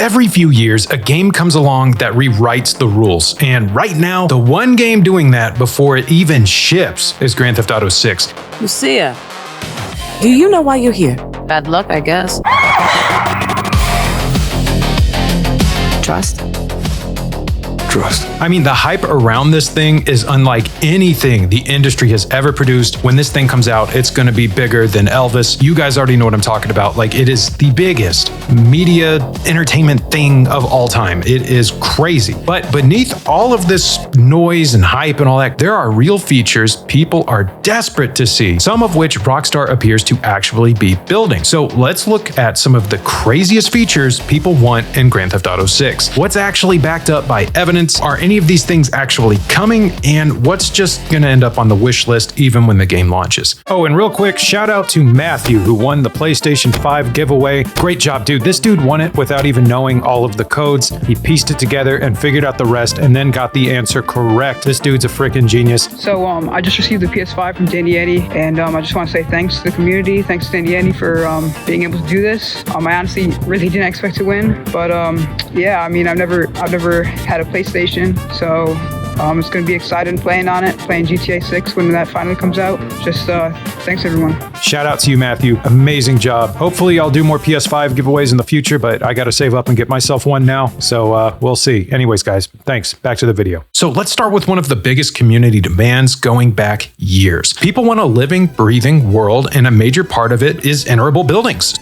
every few years, a game comes along that rewrites the rules. And right now, the one game doing that before it even ships is Grand Theft Auto 6. Lucia, do you know why you're here? Bad luck, I guess. Trust? Trust. I mean, the hype around this thing is unlike anything the industry has ever produced. When this thing comes out, it's going to be bigger than Elvis. You guys already know what I'm talking about. Like, it is the biggest media entertainment thing of all time. It is crazy. But beneath all of this noise and hype and all that, there are real features people are desperate to see, some of which Rockstar appears to actually be building. So let's look at some of the craziest features people want in Grand Theft Auto 6. What's actually backed up by evidence? Are any of these things actually coming? And what's just gonna end up on the wish list even when the game launches? Oh, and real quick, shout out to Matthew, who won the PlayStation 5 giveaway. Great job, dude. This dude won it without even knowing all of the codes. He pieced it together and figured out the rest and then got the answer correct. This dude's a freaking genius. So I just received the PS5 from Danny Eddy, and I just want to say thanks to the community, thanks to Danny Eddy for being able to do this. I honestly really didn't expect to win, but yeah, I mean, I've never had a PlayStation, so it's going to be exciting playing on it, playing GTA 6 when that finally comes out. Just thanks, everyone. Shout out to you, Matthew. Amazing job. Hopefully I'll do more PS5 giveaways in the future, but I got to save up and get myself one now. So we'll see. Anyways, guys, thanks. Back to the video. So let's start with one of the biggest community demands going back years. People want a living, breathing world, and a major part of it is enterable buildings.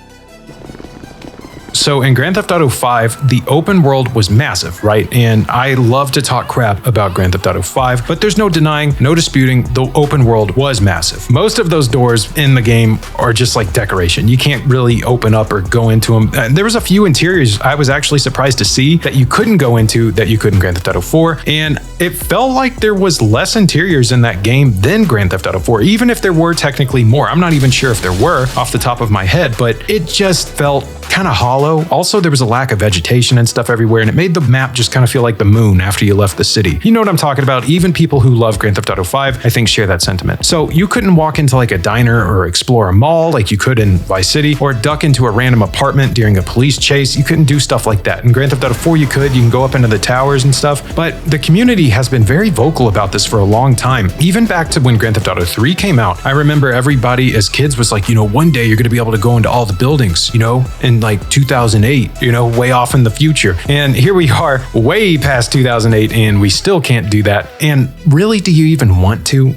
So in Grand Theft Auto 5, the open world was massive, right? And I love to talk crap about Grand Theft Auto 5, but there's no denying, no disputing, the open world was massive. Most of those doors in the game are just like decoration. You can't really open up or go into them. And there was a few interiors I was actually surprised to see that you couldn't go into that you could in Grand Theft Auto 4. And it felt like there was less interiors in that game than Grand Theft Auto 4, even if there were technically more. I'm not even sure if there were off the top of my head, but it just felt kind of hollow. Also, there was a lack of vegetation and stuff everywhere, and it made the map just kind of feel like the moon after you left the city. You know what I'm talking about? Even people who love Grand Theft Auto 5, I think, share that sentiment. So you couldn't walk into like a diner or explore a mall like you could in Vice City, or duck into a random apartment during a police chase. You couldn't do stuff like that. In Grand Theft Auto 4, you can go up into the towers and stuff, but the community has been very vocal about this for a long time. Even back to when Grand Theft Auto 3 came out, I remember everybody as kids was like, one day you're going to be able to go into all the buildings, in like 2008, way off in the future. And here we are way past 2008 and we still can't do that. And really, do you even want to?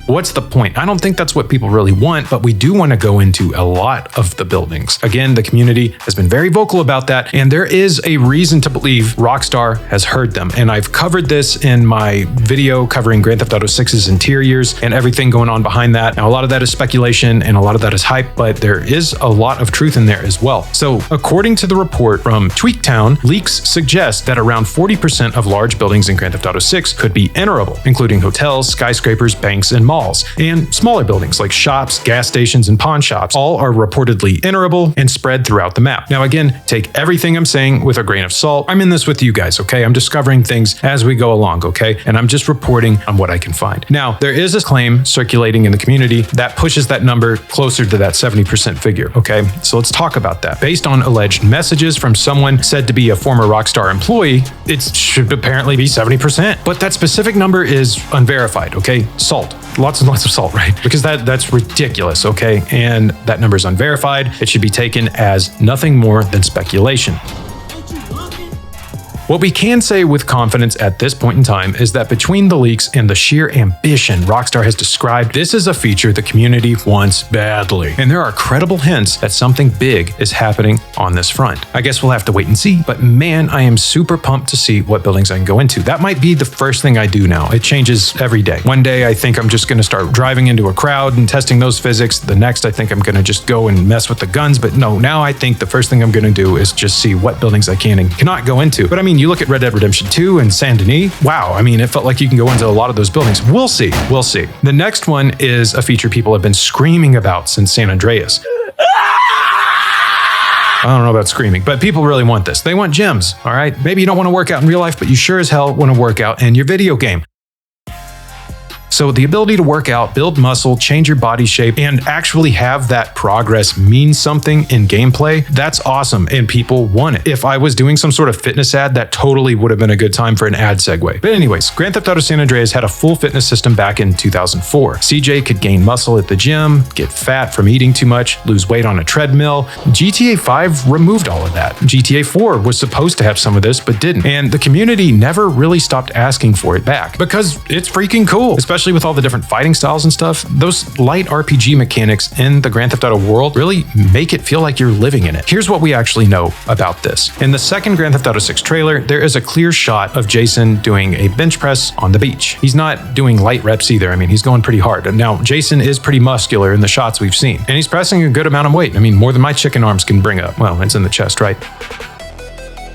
What's the point? I don't think that's what people really want, but we do want to go into a lot of the buildings. Again, the community has been very vocal about that, and there is a reason to believe Rockstar has heard them. And I've covered this in my video covering Grand Theft Auto 6's interiors and everything going on behind that. Now, a lot of that is speculation and a lot of that is hype, but there is a lot of truth in there as well. So according to the report from Tweaktown, leaks suggest that around 40% of large buildings in Grand Theft Auto 6 could be enterable, including hotels, skyscrapers, banks, and malls. And smaller buildings like shops, gas stations, and pawn shops all are reportedly enterable and spread throughout the map. Now again, take everything I'm saying with a grain of salt. I'm in this with you guys, okay? I'm discovering things as we go along, okay? And I'm just reporting on what I can find. Now, there is a claim circulating in the community that pushes that number closer to that 70% figure, okay? So let's talk about that. Based on alleged messages from someone said to be a former Rockstar employee, it should apparently be 70%. But that specific number is unverified, okay? Salt. Lots and lots of salt, right? Because that's ridiculous, okay? And that number is unverified. It should be taken as nothing more than speculation. What we can say with confidence at this point in time is that between the leaks and the sheer ambition Rockstar has described, this is a feature the community wants badly. And there are credible hints that something big is happening on this front. I guess we'll have to wait and see, but man, I am super pumped to see what buildings I can go into. That might be the first thing I do now. It changes every day. One day I think I'm just going to start driving into a crowd and testing those physics. The next I think I'm going to just go and mess with the guns, but no, now I think the first thing I'm going to do is just see what buildings I can and cannot go into. But I mean, you look at Red Dead Redemption 2 and Saint Denis. Wow, I mean, it felt like you can go into a lot of those buildings. We'll see. We'll see. The next one is a feature people have been screaming about since San Andreas. I don't know about screaming, but people really want this. They want gyms, all right? Maybe you don't want to work out in real life, but you sure as hell want to work out in your video game. So the ability to work out, build muscle, change your body shape, and actually have that progress mean something in gameplay, that's awesome, and people want it. If I was doing some sort of fitness ad, that totally would have been a good time for an ad segue. But anyways, Grand Theft Auto San Andreas had a full fitness system back in 2004. CJ could gain muscle at the gym, get fat from eating too much, lose weight on a treadmill. GTA 5 removed all of that. GTA 4 was supposed to have some of this, but didn't. And the community never really stopped asking for it back because it's freaking cool, especially with all the different fighting styles and stuff. Those light RPG mechanics in the Grand Theft Auto world really make it feel like you're living in it. Here's what we actually know about this. In the second Grand Theft Auto 6 trailer, there is a clear shot of Jason doing a bench press on the beach. He's not doing light reps either. I mean, he's going pretty hard. Now, Jason is pretty muscular in the shots we've seen, and he's pressing a good amount of weight. I mean, more than my chicken arms can bring up. Well, it's in the chest, right?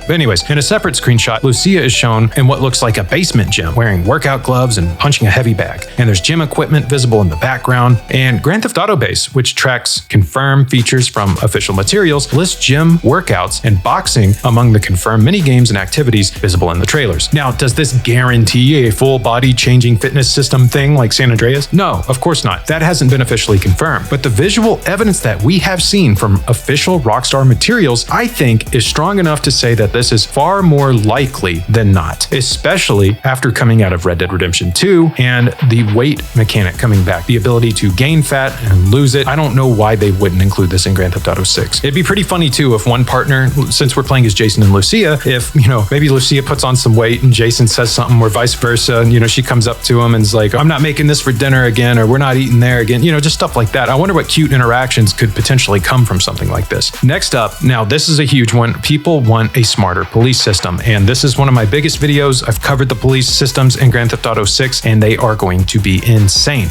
But anyways, in a separate screenshot, Lucia is shown in what looks like a basement gym, wearing workout gloves and punching a heavy bag. And there's gym equipment visible in the background. And Grand Theft Auto Base, which tracks confirmed features from official materials, lists gym workouts and boxing among the confirmed mini-games and activities visible in the trailers. Now, does this guarantee a full body changing fitness system thing like San Andreas? No, of course not. That hasn't been officially confirmed. But the visual evidence that we have seen from official Rockstar materials, I think, is strong enough to say that this is far more likely than not, especially after coming out of Red Dead Redemption 2 and the weight mechanic coming back, the ability to gain fat and lose it. I don't know why they wouldn't include this in Grand Theft Auto 6. It'd be pretty funny too if one partner, since we're playing as Jason and Lucia, if, maybe Lucia puts on some weight and Jason says something or vice versa, and, she comes up to him and is like, I'm not making this for dinner again, or we're not eating there again, just stuff like that. I wonder what cute interactions could potentially come from something like this. Next up, now this is a huge one. People want a smarter police system, and this is one of my biggest videos. I've covered the police systems in Grand Theft Auto 6, and they are going to be insane.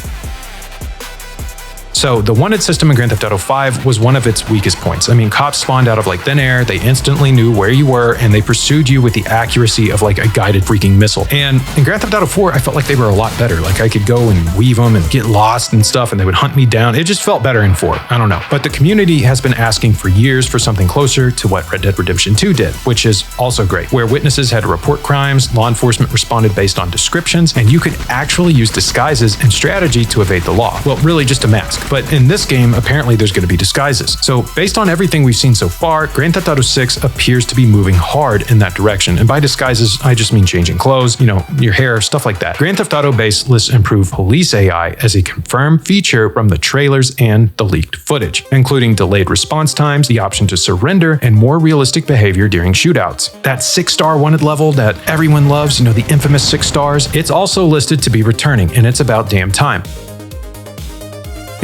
So the wanted system in Grand Theft Auto 5 was one of its weakest points. I mean, cops spawned out of thin air, they instantly knew where you were, and they pursued you with the accuracy of a guided freaking missile. And in Grand Theft Auto 4, I felt like they were a lot better. I could go and weave them and get lost and stuff, and they would hunt me down. It just felt better in 4. I don't know. But the community has been asking for years for something closer to what Red Dead Redemption 2 did, which is also great, where witnesses had to report crimes, law enforcement responded based on descriptions, and you could actually use disguises and strategy to evade the law. Well, really just a mask. But in this game, apparently there's going to be disguises. So based on everything we've seen so far, Grand Theft Auto 6 appears to be moving hard in that direction. And by disguises, I just mean changing clothes, your hair, stuff like that. Grand Theft Auto Base lists improved police AI as a confirmed feature from the trailers and the leaked footage, including delayed response times, the option to surrender, and more realistic behavior during shootouts. That 6-star wanted level that everyone loves, the infamous 6 stars, it's also listed to be returning, and it's about damn time.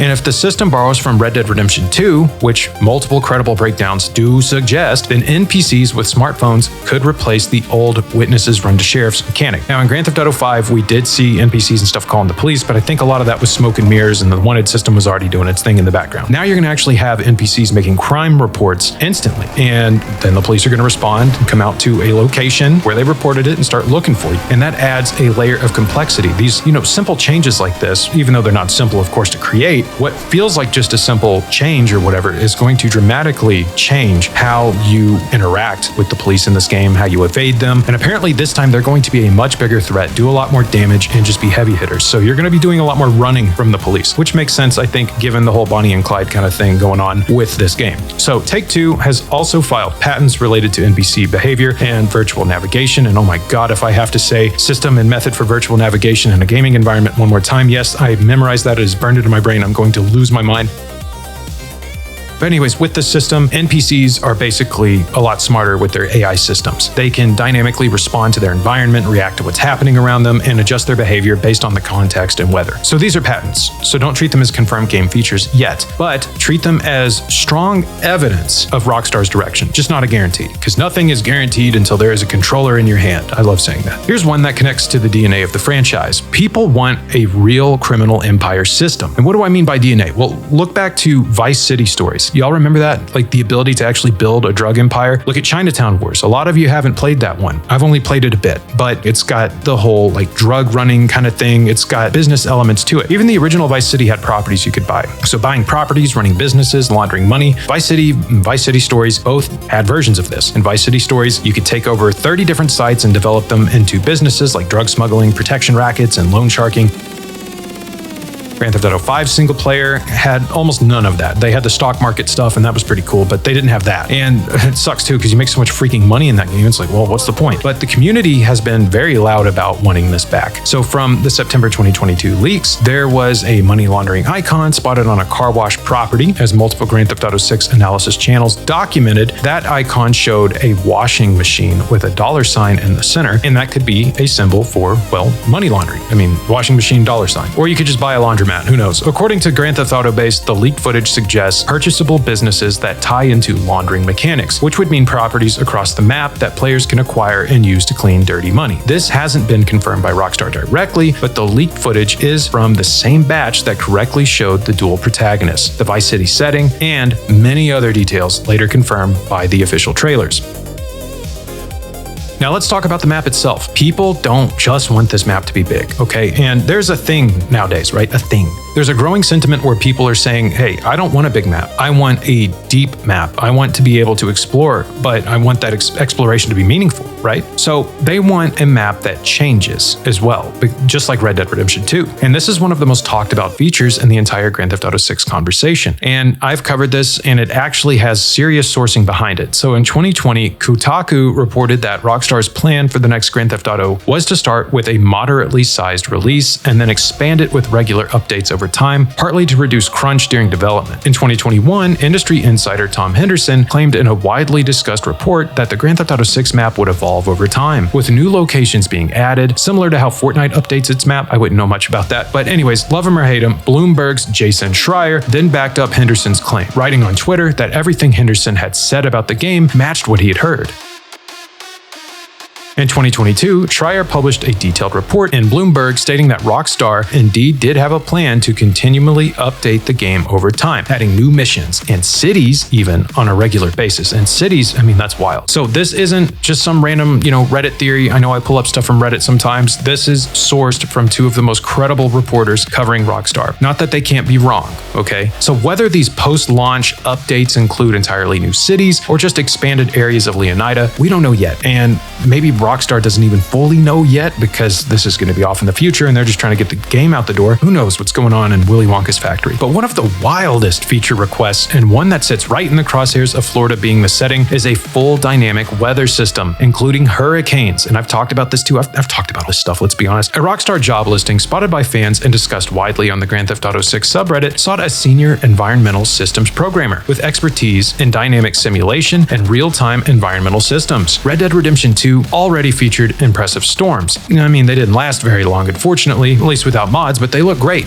And if the system borrows from Red Dead Redemption 2, which multiple credible breakdowns do suggest, then NPCs with smartphones could replace the old witnesses run to sheriffs mechanic. Now in Grand Theft Auto 5, we did see NPCs and stuff calling the police, but I think a lot of that was smoke and mirrors and the wanted system was already doing its thing in the background. Now you're going to actually have NPCs making crime reports instantly, and then the police are going to respond and come out to a location where they reported it and start looking for you. And that adds a layer of complexity. These, simple changes like this, even though they're not simple, of course, to create, what feels like just a simple change or whatever is going to dramatically change how you interact with the police in this game, how you evade them. And apparently this time they're going to be a much bigger threat, do a lot more damage, and just be heavy hitters. So you're going to be doing a lot more running from the police, which makes sense, I think, given the whole Bonnie and Clyde kind of thing going on with this game. So Take-Two has also filed patents related to NPC behavior and virtual navigation. And oh my God, if I have to say system and method for virtual navigation in a gaming environment one more time, yes, I memorized that. It is burned into my brain. I'm going to lose my mind. But anyways, with the system, NPCs are basically a lot smarter with their AI systems. They can dynamically respond to their environment, react to what's happening around them, and adjust their behavior based on the context and weather. So these are patents, so don't treat them as confirmed game features yet, but treat them as strong evidence of Rockstar's direction, just not a guarantee, because nothing is guaranteed until there is a controller in your hand. I love saying that. Here's one that connects to the DNA of the franchise. People want a real criminal empire system. And what do I mean by DNA? Well, look back to Vice City Stories. Y'all remember that? Like the ability to actually build a drug empire? Look at Chinatown Wars. A lot of you haven't played that one. I've only played it a bit, but it's got the whole drug running kind of thing. It's got business elements to it. Even the original Vice City had properties you could buy. So buying properties, running businesses, laundering money. Vice City and Vice City Stories both had versions of this. In Vice City Stories, you could take over 30 different sites and develop them into businesses like drug smuggling, protection rackets, and loan sharking. Grand Theft Auto 5 single player had almost none of that. They had the stock market stuff, and that was pretty cool, but they didn't have that. And it sucks too, because you make so much freaking money in that game. It's like, well, what's the point? But the community has been very loud about wanting this back. So from the September 2022 leaks, there was a money laundering icon spotted on a car wash property. As multiple Grand Theft Auto 6 analysis channels documented, that icon showed a washing machine with a $sign in the center, and that could be a symbol for, well, money laundering. I mean, washing machine $sign. Or you could just buy a laundromat, who knows? According to Grand Theft Auto Base, the leaked footage suggests purchasable businesses that tie into laundering mechanics, which would mean properties across the map that players can acquire and use to clean dirty money. This hasn't been confirmed by Rockstar directly, but the leaked footage is from the same batch that correctly showed the dual protagonists, the Vice City setting, and many other details later confirmed by the official trailers. Now let's talk about the map itself. People don't just want this map to be big, okay? And there's a thing nowadays, right? A thing. There's a growing sentiment where people are saying, hey, I don't want a big map. I want a deep map. I want to be able to explore, but I want that exploration to be meaningful, right? So they want a map that changes as well, just like Red Dead Redemption 2. And this is one of the most talked about features in the entire Grand Theft Auto 6 conversation. And I've covered this, and it actually has serious sourcing behind it. So in 2020, Kotaku reported that Rockstar's plan for the next Grand Theft Auto was to start with a moderately sized release and then expand it with regular updates over time, partly to reduce crunch during development. In 2021, industry insider Tom Henderson claimed in a widely discussed report that the Grand Theft Auto 6 map would evolve over time, with new locations being added, similar to how Fortnite updates its map. I wouldn't know much about that, but anyways, love him or hate him, Bloomberg's Jason Schreier then backed up Henderson's claim, writing on Twitter that everything Henderson had said about the game matched what he had heard. In 2022, Schreier published a detailed report in Bloomberg stating that Rockstar indeed did have a plan to continually update the game over time, adding new missions and cities even on a regular basis. And cities, I mean, that's wild. So this isn't just some random, Reddit theory. I know I pull up stuff from Reddit sometimes. This is sourced from two of the most credible reporters covering Rockstar. Not that they can't be wrong, okay? So whether these post-launch updates include entirely new cities or just expanded areas of Leonida, we don't know yet. And maybe Rockstar doesn't even fully know yet because this is going to be off in the future and they're just trying to get the game out the door. Who knows what's going on in Willy Wonka's factory. But one of the wildest feature requests, and one that sits right in the crosshairs of Florida being the setting, is a full dynamic weather system, including hurricanes. And I've talked about this too. I've talked about this stuff, let's be honest. A Rockstar job listing spotted by fans and discussed widely on the Grand Theft Auto 6 subreddit sought a senior environmental systems programmer with expertise in dynamic simulation and real-time environmental systems. Red Dead Redemption 2 already featured impressive storms. I mean, they didn't last very long, unfortunately, at least without mods, but they look great.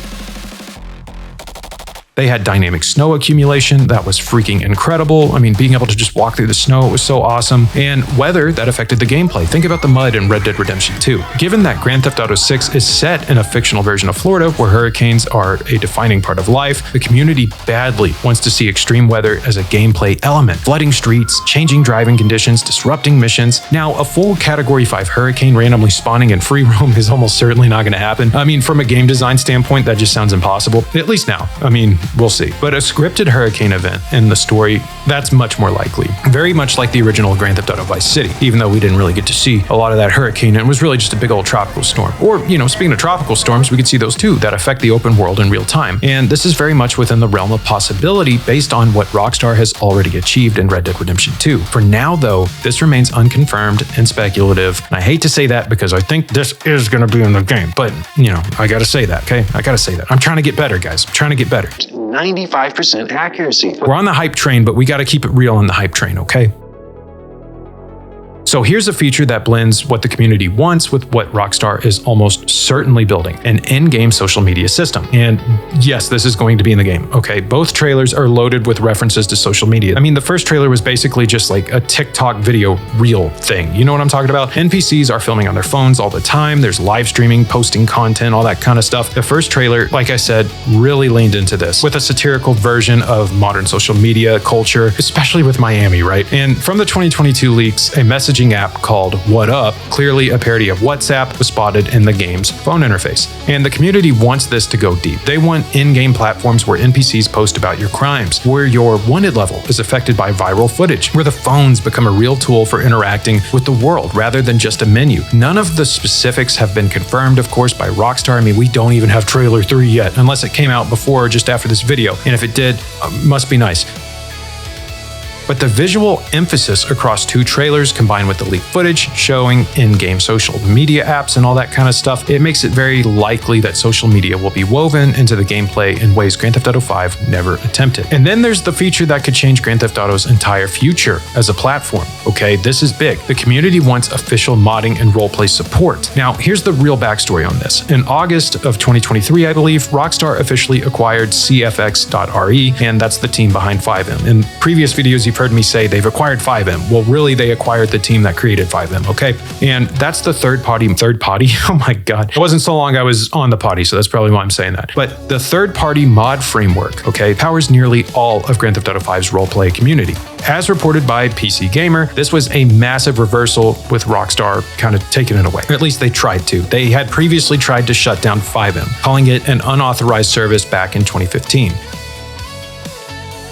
They had dynamic snow accumulation that was freaking incredible. I mean, being able to just walk through the snow was so awesome. And weather that affected the gameplay. Think about the mud in Red Dead Redemption 2. Given that Grand Theft Auto 6 is set in a fictional version of Florida where hurricanes are a defining part of life, the community badly wants to see extreme weather as a gameplay element. Flooding streets, changing driving conditions, disrupting missions. Now, a full Category 5 hurricane randomly spawning in free roam is almost certainly not going to happen. I mean, from a game design standpoint, that just sounds impossible. At least now. I mean, we'll see. But a scripted hurricane event in the story, that's much more likely. Very much like the original Grand Theft Auto Vice City, even though we didn't really get to see a lot of that hurricane. It was really just a big old tropical storm. Or, speaking of tropical storms, we could see those too that affect the open world in real time. And this is very much within the realm of possibility based on what Rockstar has already achieved in Red Dead Redemption 2. For now, though, this remains unconfirmed and speculative. And I hate to say that because I think this is going to be in the game. But, I got to say that, okay? I got to say that. I'm trying to get better, guys. I'm trying to get better. 95% accuracy. We're on the hype train, but we got to keep it real on the hype train, okay? So here's a feature that blends what the community wants with what Rockstar is almost certainly building, an in-game social media system. And yes, this is going to be in the game, okay? Both trailers are loaded with references to social media. I mean, the first trailer was basically just like a TikTok video reel thing. You know what I'm talking about? NPCs are filming on their phones all the time. There's live streaming, posting content, all that kind of stuff. The first trailer, like I said, really leaned into this with a satirical version of modern social media culture, especially with Miami, right? And from the 2022 leaks, a messaging messaging app called What Up, clearly a parody of WhatsApp, was spotted in the game's phone interface. And the community wants this to go deep. They want in-game platforms where NPCs post about your crimes, where your wanted level is affected by viral footage, where the phones become a real tool for interacting with the world rather than just a menu. None of the specifics have been confirmed, of course, by Rockstar. I mean, we don't even have trailer 3 yet, unless it came out before or just after this video. And if it did, must be nice. But the visual emphasis across 2 trailers combined with the leaked footage showing in-game social media apps and all that kind of stuff, it makes it very likely that social media will be woven into the gameplay in ways Grand Theft Auto 5 never attempted. And then there's the feature that could change Grand Theft Auto's entire future as a platform. Okay, this is big. The community wants official modding and roleplay support. Now, here's the real backstory on this. In August of 2023, I believe, Rockstar officially acquired CFX.RE, and that's the team behind FiveM. In previous videos, you've heard me say they've acquired FiveM. Well, really, they acquired the team that created FiveM, okay? And that's the third party? Oh my God. It wasn't so long I was on the potty, so that's probably why I'm saying that. But the third-party mod framework, okay, powers nearly all of Grand Theft Auto 5's roleplay community. As reported by PC Gamer, this was a massive reversal with Rockstar kind of taking it away. Or at least they tried to. They had previously tried to shut down FiveM, calling it an unauthorized service back in 2015.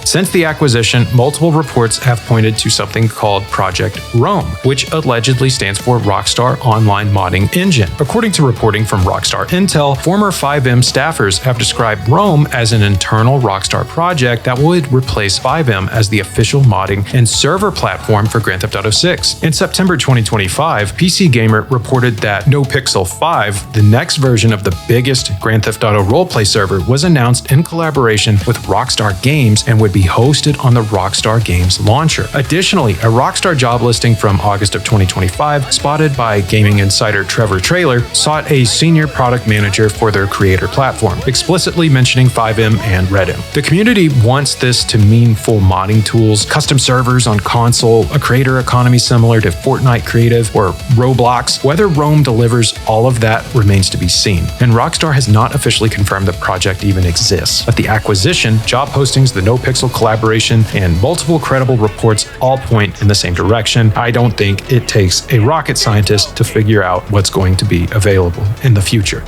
Since the acquisition, multiple reports have pointed to something called Project Rome, which allegedly stands for Rockstar Online Modding Engine. According to reporting from Rockstar Intel, former FiveM staffers have described Rome as an internal Rockstar project that would replace FiveM as the official modding and server platform for Grand Theft Auto 6. In September 2025, PC Gamer reported that NoPixel 5, the next version of the biggest Grand Theft Auto roleplay server, was announced in collaboration with Rockstar Games and would be hosted on the Rockstar Games launcher. Additionally, a Rockstar job listing from August of 2025, spotted by gaming insider Trevor Traylor, sought a senior product manager for their creator platform, explicitly mentioning FiveM and Redim. The community wants this to mean full modding tools, custom servers on console, a creator economy similar to Fortnite Creative or Roblox. Whether Rome delivers all of that remains to be seen, and Rockstar has not officially confirmed the project even exists. But the acquisition, job postings, the NoPixel collaboration, and multiple credible reports all point in the same direction. I don't think it takes a rocket scientist to figure out what's going to be available in the future.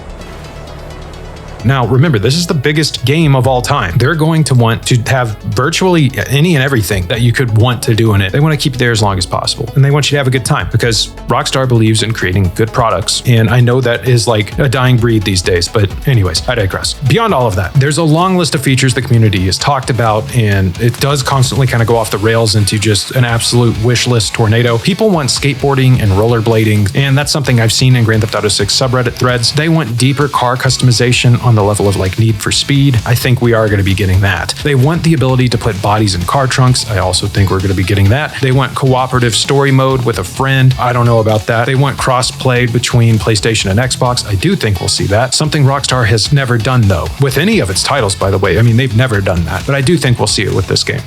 Now, remember, this is the biggest game of all time. They're going to want to have virtually any and everything that you could want to do in it. They want to keep it there as long as possible. And they want you to have a good time because Rockstar believes in creating good products. And I know that is like a dying breed these days. But anyways, I digress. Beyond all of that, there's a long list of features the community has talked about, and it does constantly kind of go off the rails into just an absolute wish list tornado. People want skateboarding and rollerblading, and that's something I've seen in Grand Theft Auto 6 subreddit threads. They want deeper car customization on the level of like Need for Speed. I think we are going to be getting that. They want the ability to put bodies in car trunks. I also think we're going to be getting that. They want cooperative story mode with a friend. I don't know about that. They want cross-play between PlayStation and Xbox. I do think we'll see that. Something Rockstar has never done though, with any of its titles, by the way. I mean, they've never done that, but I do think we'll see it with this game.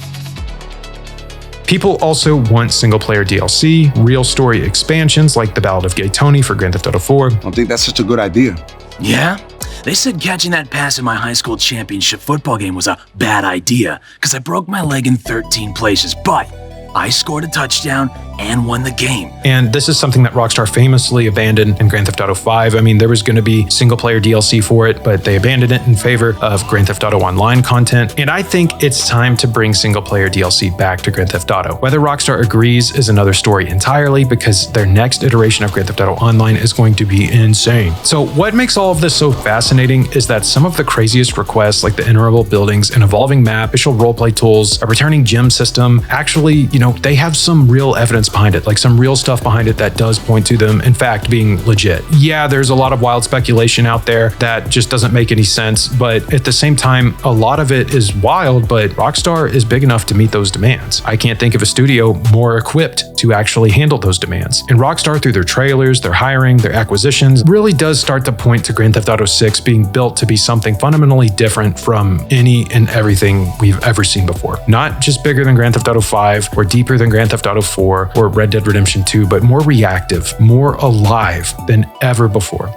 People also want single-player DLC, real story expansions like the Ballad of Gay Tony for Grand Theft Auto 4. I don't think that's such a good idea. Yeah? They said catching that pass in my high school championship football game was a bad idea because I broke my leg in 13 places, but I scored a touchdown and won the game. And this is something that Rockstar famously abandoned in Grand Theft Auto 5. I mean, there was going to be single-player DLC for it, but they abandoned it in favor of Grand Theft Auto Online content. And I think it's time to bring single-player DLC back to Grand Theft Auto. Whether Rockstar agrees is another story entirely, because their next iteration of Grand Theft Auto Online is going to be insane. So what makes all of this so fascinating is that some of the craziest requests, like the Enterable buildings, an evolving map, official roleplay tools, a returning gym system, actually, they have some real evidence behind it, like some real stuff behind it that does point to them, in fact, being legit. Yeah, there's a lot of wild speculation out there that just doesn't make any sense, but at the same time, a lot of it is wild, but Rockstar is big enough to meet those demands. I can't think of a studio more equipped to actually handle those demands. And Rockstar, through their trailers, their hiring, their acquisitions, really does start to point to Grand Theft Auto 6 being built to be something fundamentally different from any and everything we've ever seen before. Not just bigger than Grand Theft Auto 5 or deeper than Grand Theft Auto 4 or Red Dead Redemption 2, but more reactive, more alive than ever before.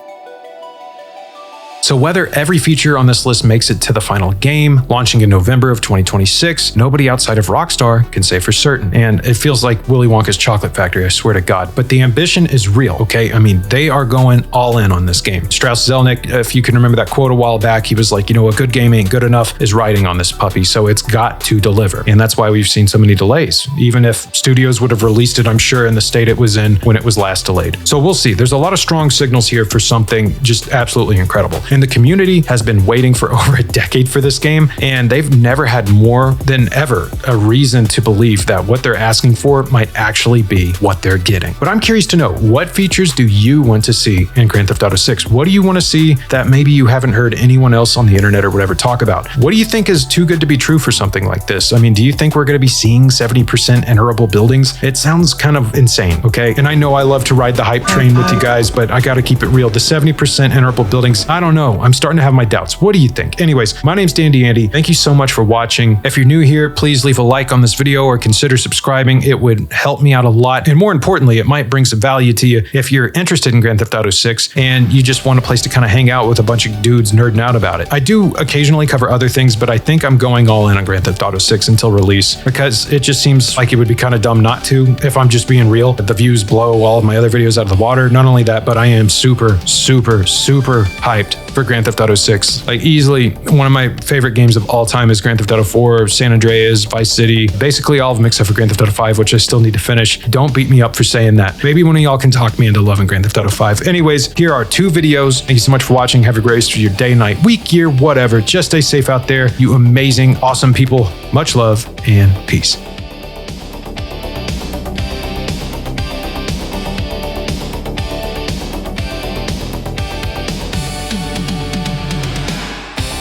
So whether every feature on this list makes it to the final game, launching in November of 2026, nobody outside of Rockstar can say for certain. And it feels like Willy Wonka's chocolate factory, I swear to God. But the ambition is real, okay? I mean, they are going all in on this game. Strauss Zelnick, if you can remember that quote a while back, he was like, a good game ain't good enough, is riding on this puppy, so it's got to deliver. And that's why we've seen so many delays. Even if studios would have released it, I'm sure, in the state it was in when it was last delayed. So we'll see. There's a lot of strong signals here for something just absolutely incredible. And the community has been waiting for over a decade for this game, and they've never had more than ever a reason to believe that what they're asking for might actually be what they're getting. But I'm curious to know, what features do you want to see in Grand Theft Auto 6? What do you want to see that maybe you haven't heard anyone else on the internet or whatever talk about? What do you think is too good to be true for something like this? I mean, do you think we're going to be seeing 70% enterable buildings? It sounds kind of insane, okay? And I know I love to ride the hype train with you guys, but I got to keep it real. The 70% enterable buildings, I don't know. I'm starting to have my doubts. What do you think? Anyways, my name's Dandy Andy. Thank you so much for watching. If you're new here, please leave a like on this video or consider subscribing. It would help me out a lot. And more importantly, it might bring some value to you if you're interested in Grand Theft Auto 6 and you just want a place to kind of hang out with a bunch of dudes nerding out about it. I do occasionally cover other things, but I think I'm going all in on Grand Theft Auto 6 until release, because it just seems like it would be kind of dumb not to, if I'm just being real. The views blow all of my other videos out of the water. Not only that, but I am super hyped for Grand Theft Auto 6. Like, easily one of my favorite games of all time is Grand Theft Auto 4, San Andreas, Vice City, basically all of them except for Grand Theft Auto 5, which I still need to finish. Don't beat me up for saying that. Maybe one of y'all can talk me into loving Grand Theft Auto 5. Anyways, here are 2 videos. Thank you so much for watching. Have a great rest of your day, night, week, year, whatever. Just stay safe out there, you amazing, awesome people. Much love and peace.